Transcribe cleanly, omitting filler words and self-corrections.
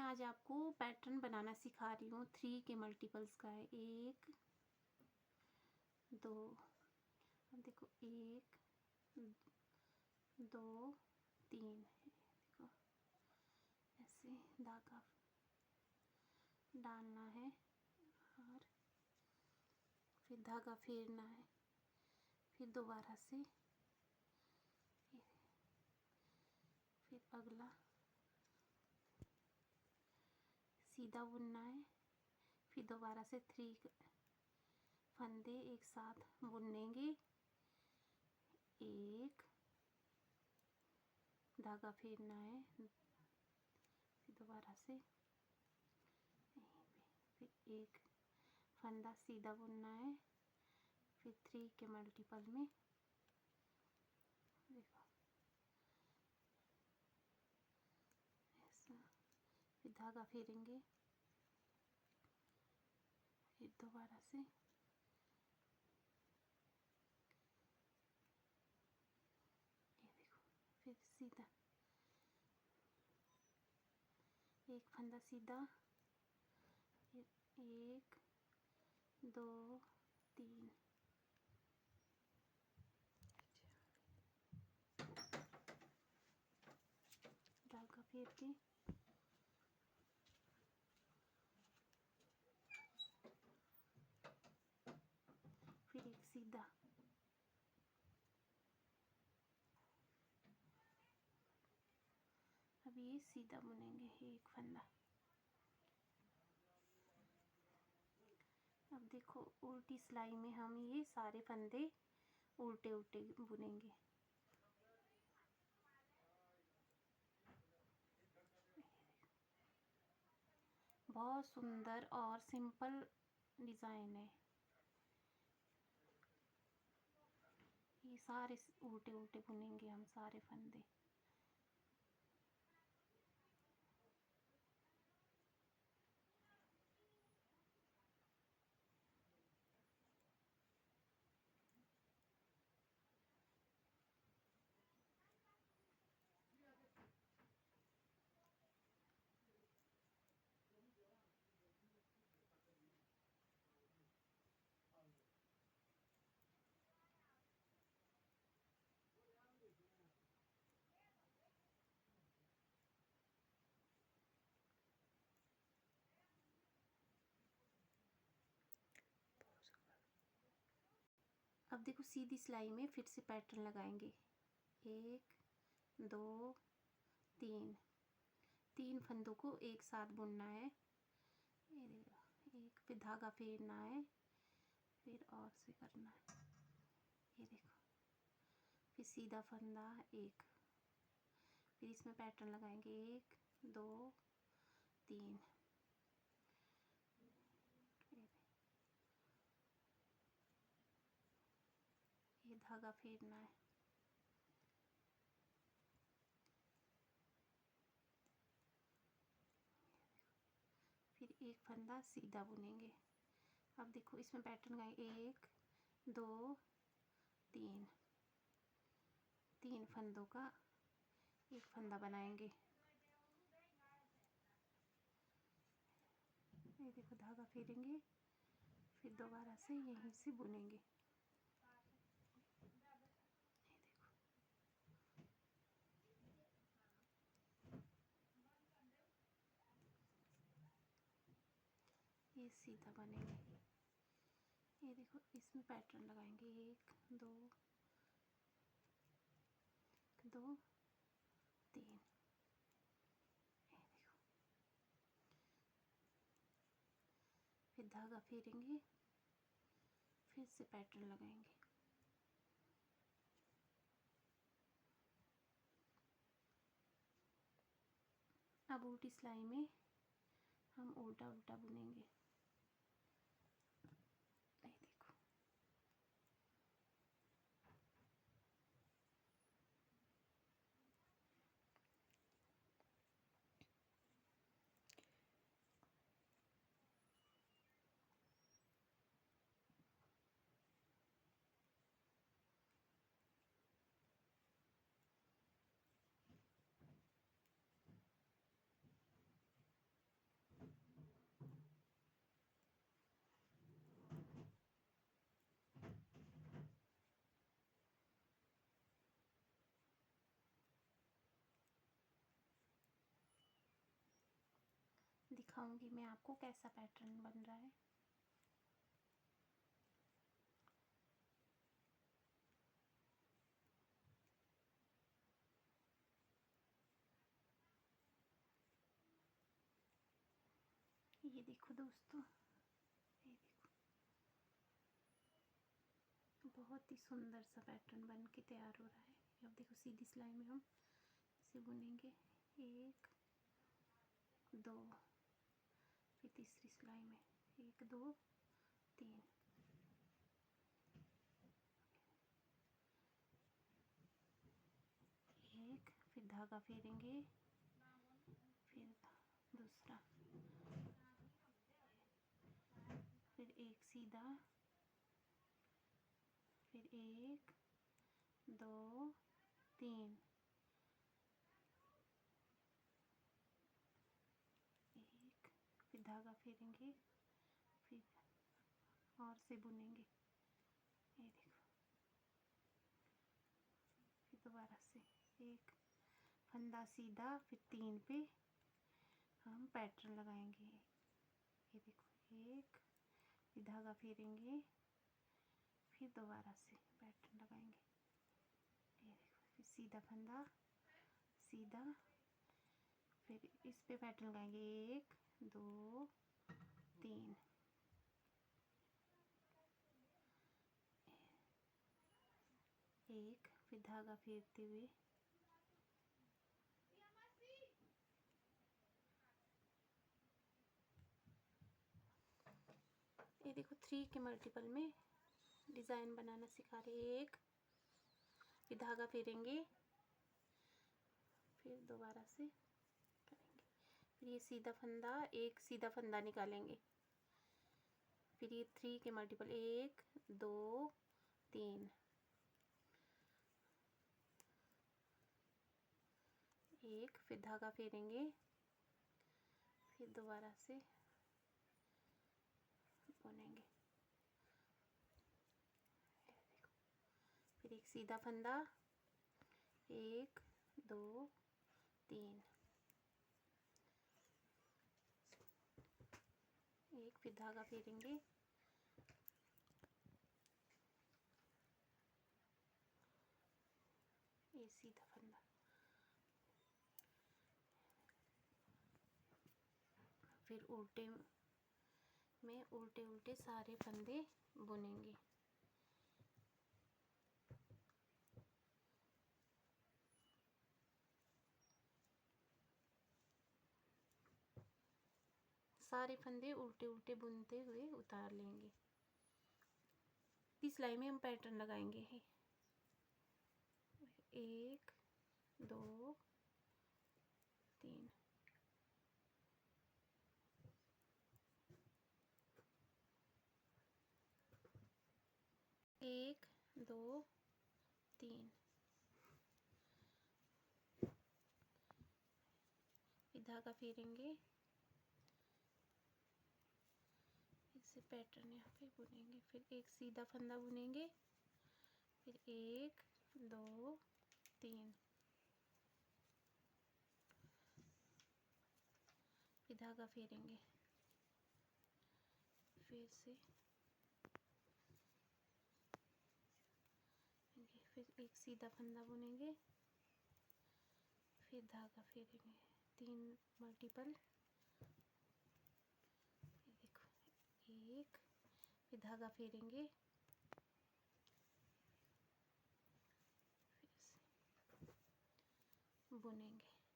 आज आपको पैटर्न बनाना सिखा रही हूँ। 3 के मल्टीपल्स का है। 1 2, अब देखो 1 2 3 है। देखो ऐसे धागा डालना है और फिर धागा फेरना है, फिर दोबारा से फिर अगला सीधा बुनना है, फिर दोबारा से 3 फंदे एक साथ बुनेंगे। एक धागा फेरना है, फिर दोबारा से यहीं पे फिर एक फंदा सीधा बुनना है, फिर 3 के मल्टीपल में देखो ऐसा, फिर धागा फेरेंगे, फिर दोबारा से ये देखो, फिर सीधा एक फंदा सीधा, फिर 1 2 3 धागा फेर के फिर एक सीधा, अब ये सीधा बुनेंगे एक फंदा। अब देखो उल्टी सिलाई में हम ये सारे फंदे उल्टे उल्टे बुनेंगे। बहुत सुंदर और सिंपल डिज़ाइन है। ये सारे उल्टे उल्टे बुनेंगे हम सारे फंदे। अब देखो सीधी सिलाई में फिर से पैटर्न लगाएंगे। 1 2 3 3 फंदों को एक साथ बुनना है। ये देखो, एक फिर धागा फेरना है, फिर और से करना है। ये देखो, फिर सीधा फंदा एक, फिर इसमें पैटर्न लगाएंगे 1 2 3। ये धागा फेरना है, फिर एक फंदा सीधा बुनेंगे। अब देखो इसमें पैटर्न लगाएंगे 1 2 3, 3 फंदों का एक फंदा बनाएंगे। ये देखो धागा फेरेंगे, फिर दोबारा से यहीं से बुनेंगे। ये देखो, ये सीधा बनेंगे। ये देखो इसमें पैटर्न लगाएंगे 1 2 2 3। ये देखो, फिर धागा फेरेंगे, फिर से पैटर्न लगाएंगे। अब उल्टी सिलाई में हम उल्टा उल्टा बुनेंगे। ये देखो, दिखाऊंगी मैं आपको कैसा पैटर्न बन रहा है। ये देखो दोस्तों, ये देखो, बहुत ही सुंदर सा पैटर्न बन के तैयार हो रहा है। अब देखो सीधी सिलाई में हम इसे बुनेंगे, 1 2, फिर तीसरी सिलाई में 1 2 3, एक, फिर धागा फेरेंगे, फिर दूसरा, फिर एक सीधा, फिर 1 2 3, एक, फिर धागा फेरेंगे, फिर और से बुनेंगे, ये देखो, फिर दोबारा से एक फंदा सीधा, फिर 3 पे हम पैटर्न लगाएंगे। ये देखो, एक, फिर धागा फेरेंगे, फिर दोबारा से पैटर्न लगाएंगे। ये देखो, फिर सीधा फंदा, सीधा, फिर इस पे पैटर्न लगाएंगे, 1 2 3, एक, फिर धागा फेरते हुए, ये देखो 3 के मल्टीपल में डिज़ाइन बनाना सिखा रहे हैं। एक, फिर धागा फेरेंगे, फिर दोबारा से करेंगे, फिर ये सीधा फंदा, एक सीधा फंदा निकालेंगे, फिर ये 3 के मल्टीपल, 1 2 3, एक, फिर धागा फेरेंगे, फिर दोबारा से बुनेंगे, फिर एक सीधा फंदा, 1 2 3, एक, फिर धागा फेरेंगे, ये सीधा फंदा, फिर उल्टे में उल्टे उल्टे सारे फंदे बुनेंगे। सारे फंदे उल्टे उल्टे बुनते हुए उतार लेंगे। इस सिलाई में हम पैटर्न लगाएंगे, 1 2 3, 1 2 3, फिर धागा फेरेंगे, इसे पैटर्न यहाँ पे बुनेंगे, फिर एक सीधा फंदा बुनेंगे, फिर 1 2 3, फिर धागा फेरेंगे, फिर से फिर एक सीधा फंदा बुनेंगे, फिर धागा फेरेंगे, 3 मल्टीपल, देखो, 1, फिर धागा फेरेंगे, फिर से बुनेंगे,